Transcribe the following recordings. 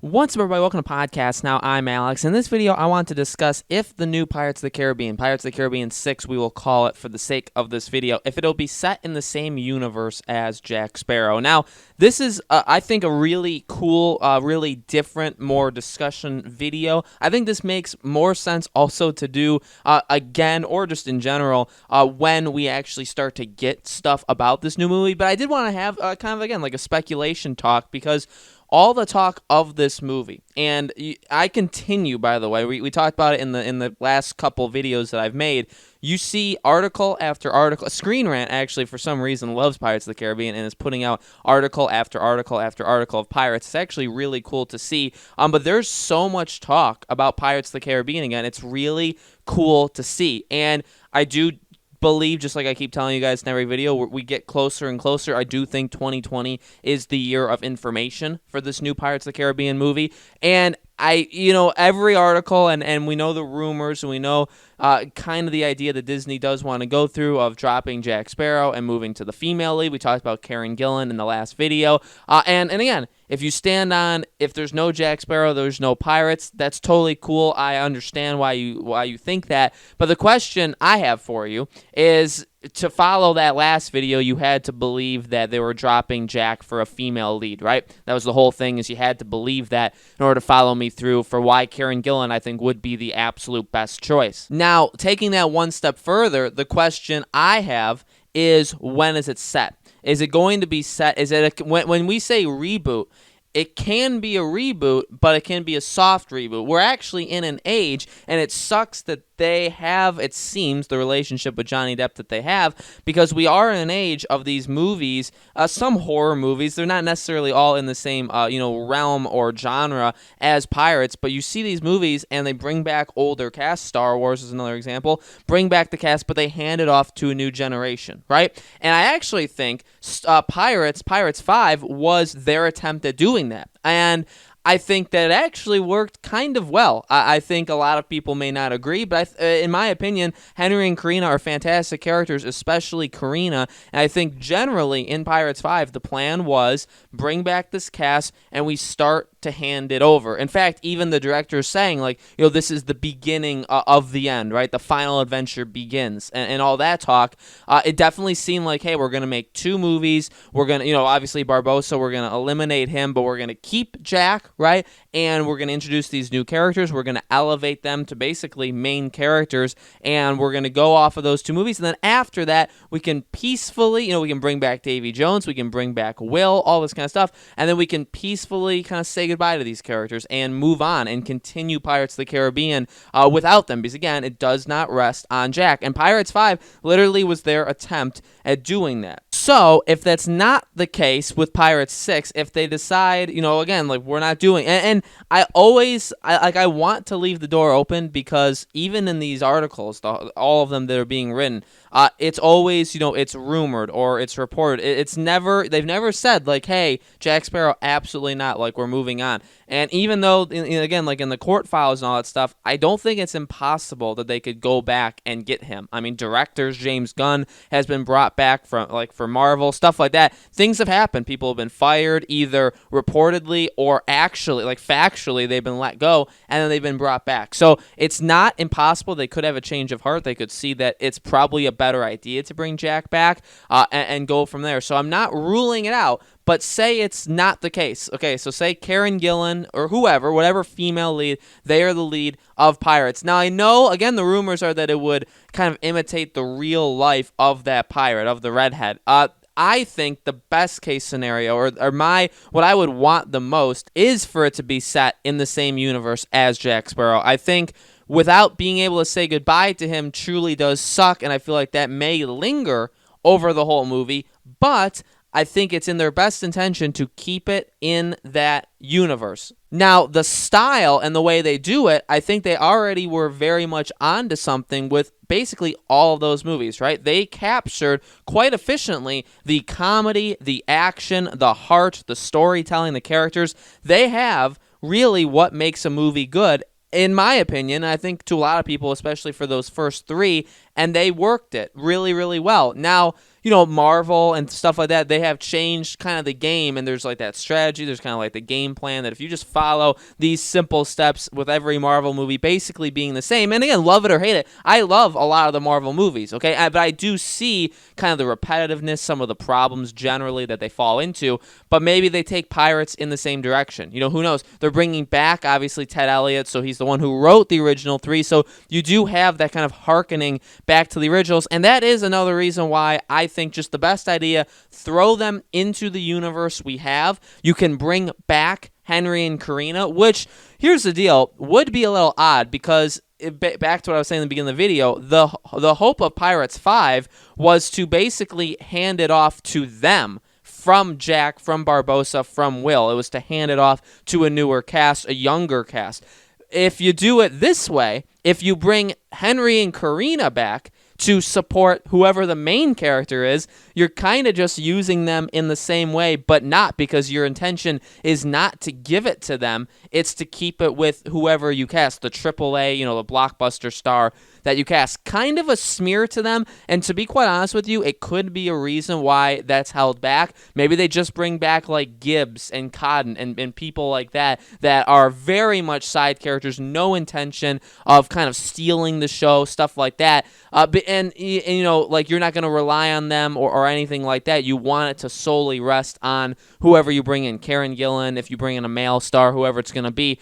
What's up, everybody? Welcome to Podcast Now. I'm Alex. In this video, I want to discuss if the new Pirates of the Caribbean 6, we will call it for the sake of this video, if it'll be set in the same universe as Jack Sparrow. Now, this is, I think, a really cool, really different, more discussion video. I think this makes more sense also to do, again, or just in general, when we actually start to get stuff about this new movie. But I did want to have kind of, again, like a speculation talk, because all the talk of this movie, and I continue, by the way, we talked about it in the last couple videos that I've made. You see article after article. Screen Rant, actually, for some reason, loves Pirates of the Caribbean and is putting out article after article after article of Pirates. It's actually really cool to see. But there's so much talk about Pirates of the Caribbean again. It's really cool to see. And I do believe, just like I keep telling you guys in every video, we get closer and closer. I do think 2020 is the year of information for this new Pirates of the Caribbean movie. And every article, and we know the rumors, and we know kind of the idea that Disney does want to go through of dropping Jack Sparrow and moving to the female lead. We talked about Karen Gillan in the last video. And again, if you stand on, if there's no Jack Sparrow, there's no Pirates, that's totally cool. I understand why you think that. But the question I have for you is, to follow that last video, you had to believe that they were dropping Jack for a female lead, right? That was the whole thing, is you had to believe that in order to follow me through for why Karen Gillan, I think, would be the absolute best choice. Now, taking that one step further, the question I have is, when is it set? Is it going to be set? Is it when we say reboot, it can be a reboot, but it can be a soft reboot. We're actually in an age, and it sucks that they have, it seems, the relationship with Johnny Depp that they have, because we are in an age of these movies, some horror movies. They're not necessarily all in the same realm or genre as Pirates, but you see these movies and they bring back older cast. Star Wars is another example. Bring back the cast, but they hand it off to a new generation, right? And I actually think Pirates 5 was their attempt at doing that. And I think that it actually worked kind of well. I think a lot of people may not agree, but in my opinion, Henry and Karina are fantastic characters, especially Karina. And I think generally in Pirates 5, the plan was bring back this cast and we start to hand it over. In fact, even the director is saying, this is the beginning of the end, right? The final adventure begins, and all that talk. It definitely seemed like, hey, we're going to make 2 movies. We're going to, obviously Barbossa, we're going to eliminate him, but we're going to keep Jack, right? And we're going to introduce these new characters. We're going to elevate them to basically main characters, and we're going to go off of those 2 movies. And then after that, we can peacefully, we can bring back Davy Jones, we can bring back Will, all this kind of stuff, and then we can peacefully kind of say goodbye to these characters and move on and continue Pirates of the Caribbean without them, because again, it does not rest on Jack. And Pirates 5 literally was their attempt at doing that. So if that's not the case with Pirates 6, if they decide, again, we're not doing, and I want to leave the door open, because even in these articles, all of them that are being written, it's always, it's rumored or it's reported. They've never said, hey, Jack Sparrow, absolutely not, we're moving on. And even though, again, in the court files and all that stuff, I don't think it's impossible that they could go back and get him. I mean, directors, James Gunn has been brought back from, for Marvel, stuff like that. Things have happened. People have been fired, either reportedly or actually, factually, they've been let go, and then they've been brought back. So it's not impossible. They could have a change of heart. They could see that it's probably a better idea to bring Jack back and go from there. So I'm not ruling it out. But say it's not the case. Okay, so say Karen Gillan or whoever, whatever female lead, they are the lead of Pirates. Now, I know, again, the rumors are that it would kind of imitate the real life of that pirate, of the redhead. I think the best case scenario, or what I would want the most, is for it to be set in the same universe as Jack Sparrow. I think without being able to say goodbye to him truly does suck, and I feel like that may linger over the whole movie, but I think it's in their best intention to keep it in that universe. Now, the style and the way they do it, I think they already were very much onto something with basically all of those movies, right? They captured quite efficiently the comedy, the action, the heart, the storytelling, the characters. They have really what makes a movie good, in my opinion. I think to a lot of people, especially for those first 3, and they worked it really, really well. Now, Marvel and stuff like that, they have changed kind of the game, and there's like that strategy, there's kind of like the game plan that if you just follow these simple steps with every Marvel movie basically being the same, and again, love it or hate it, I love a lot of the Marvel movies, okay, but I do see kind of the repetitiveness, some of the problems generally that they fall into, but maybe they take Pirates in the same direction. Who knows? They're bringing back, obviously, Ted Elliott, so he's the one who wrote the original 3, so you do have that kind of hearkening back to the originals, and that is another reason why I think just the best idea, throw them into the universe we have. You can bring back Henry and Karina, which, here's the deal, would be a little odd because, back to what I was saying in the beginning of the video, the hope of Pirates 5 was to basically hand it off to them, from Jack, from Barbossa, from Will. It was to hand it off to a newer cast, a younger cast. If you do it this way, if you bring Henry and Karina back to support whoever the main character is, you're kind of just using them in the same way, but not, because your intention is not to give it to them. It's to keep it with whoever you cast, the AAA, the blockbuster star that you cast. Kind of a smear to them, and to be quite honest with you, it could be a reason why that's held back. Maybe they just bring back like Gibbs and Cotton and people like that are very much side characters, no intention of kind of stealing the show, stuff like that. And like, you're not going to rely on them or anything like that. You want it to solely rest on whoever you bring in, Karen Gillan, if you bring in a male star, whoever it's going to be.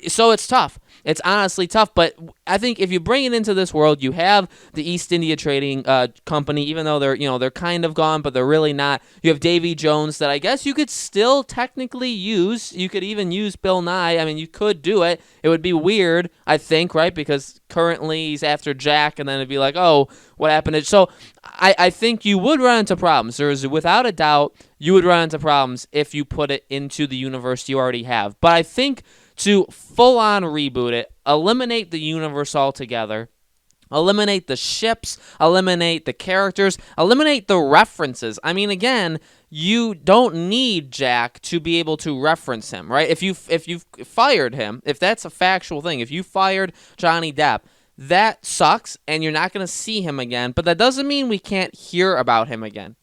So it's tough. It's honestly tough, but I think if you bring it into this world, you have the East India Trading Company, even though they're kind of gone, but they're really not. You have Davy Jones that I guess you could still technically use. You could even use Bill Nye. I mean, you could do it. It would be weird, I think, right? Because currently he's after Jack, and then it'd be like, oh, what happened? So I think you would run into problems. Without a doubt, you would run into problems if you put it into the universe you already have. But I think to full-on reboot it, eliminate the universe altogether, eliminate the ships, eliminate the characters, eliminate the references. I mean, again, you don't need Jack to be able to reference him, right? If you've fired him, if that's a factual thing, if you fired Johnny Depp, that sucks, and you're not going to see him again, but that doesn't mean we can't hear about him again,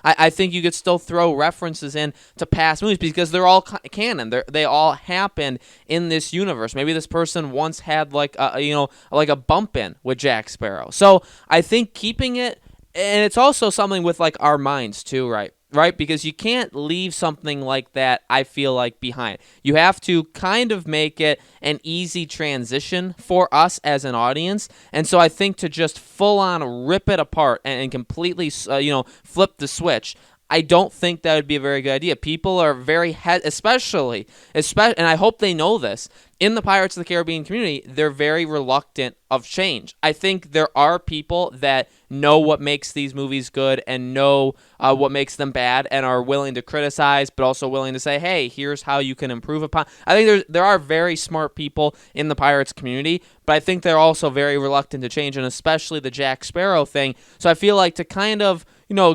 I think you could still throw references in to past movies because they're all canon. They all happened in this universe. Maybe this person once had like a bump in with Jack Sparrow. So I think keeping it, and it's also something with like our minds too, right? Because you can't leave something like that, I feel like, behind. You have to kind of make it an easy transition for us as an audience. And so I think to just full-on rip it apart and completely, flip the switch, I don't think that would be a very good idea. People are very, especially, and I hope they know this, in the Pirates of the Caribbean community, they're very reluctant of change. I think there are people that know what makes these movies good and know what makes them bad and are willing to criticize, but also willing to say, hey, here's how you can improve upon. I think there are very smart people in the Pirates community, but I think they're also very reluctant to change, and especially the Jack Sparrow thing. So I feel like to kind of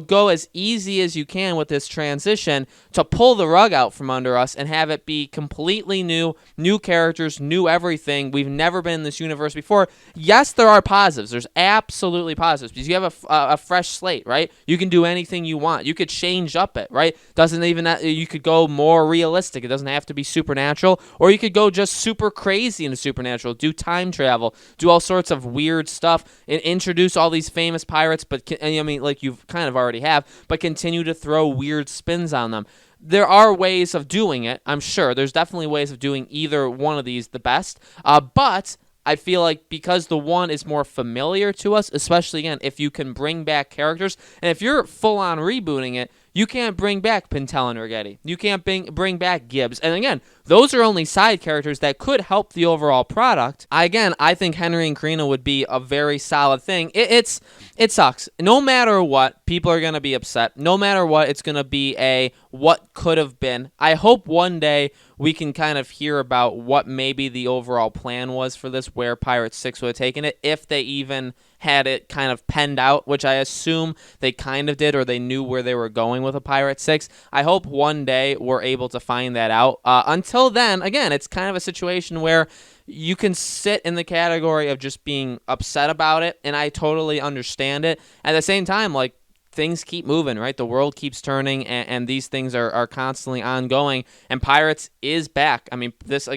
go as easy as you can with this transition to pull the rug out from under us and have it be completely new characters, new everything. We've never been in this universe before. Yes, there are positives. There's absolutely positives because you have a fresh slate, right? You can do anything you want. You could change up it, right? You could go more realistic. It doesn't have to be supernatural, or you could go just super crazy into supernatural, do time travel, do all sorts of weird stuff, and introduce all these famous pirates, like you've kind of already have, but continue to throw weird spins on them. There are ways of doing it, I'm sure. There's definitely ways of doing either one of these the best, but I feel like because the one is more familiar to us, especially, again, if you can bring back characters, and if you're full-on rebooting it, you can't bring back Pintel and Rigetti. You can't bring back Gibbs. And again, those are only side characters that could help the overall product. I think Henry and Karina would be a very solid thing. It sucks. No matter what, people are going to be upset. No matter what, it's going to be a what could have been. I hope one day we can kind of hear about what maybe the overall plan was for this, where Pirates 6 would have taken it, if they even had it kind of penned out, which I assume they kind of did, or they knew where they were going with a Pirate 6. I hope one day we're able to find that out. Until then, again, it's kind of a situation where you can sit in the category of just being upset about it, and I totally understand it. At the same time, like, things keep moving, right? The world keeps turning, and these things are constantly ongoing, and Pirates is back. I mean, this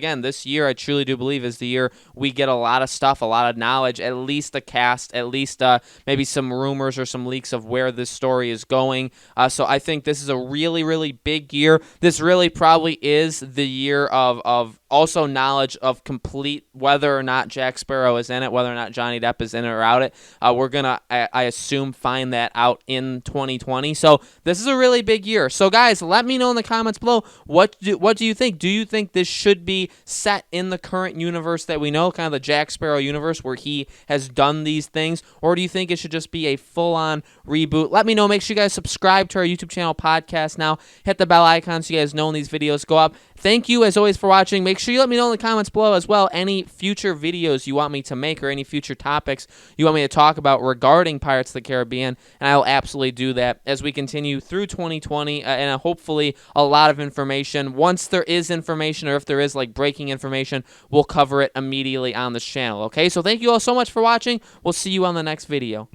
year, I truly do believe is the year we get a lot of stuff, a lot of knowledge, at least a cast, at least maybe some rumors or some leaks of where this story is going. So I think this is a really, really big year. This really probably is the year of also knowledge of complete whether or not Jack Sparrow is in it, whether or not Johnny Depp is in it or out it. We're going to, I assume, find that out in 2020. So this is a really big year. So guys, let me know in the comments below, what do you think? Do you think this should be set in the current universe that we know, kind of the Jack Sparrow universe where he has done these things, or do you think it should just be a full-on reboot? Let me know. Make sure you guys subscribe to our YouTube channel Podcast Now. Hit the bell icon so you guys know when these videos go up. Thank you, as always, for watching. Make sure you let me know in the comments below as well any future videos you want me to make or any future topics you want me to talk about regarding Pirates of the Caribbean, and I will absolutely do that as we continue through 2020 and hopefully a lot of information. Once there is information, or if there is like breaking information, we'll cover it immediately on this channel, okay? So thank you all so much for watching. We'll see you on the next video.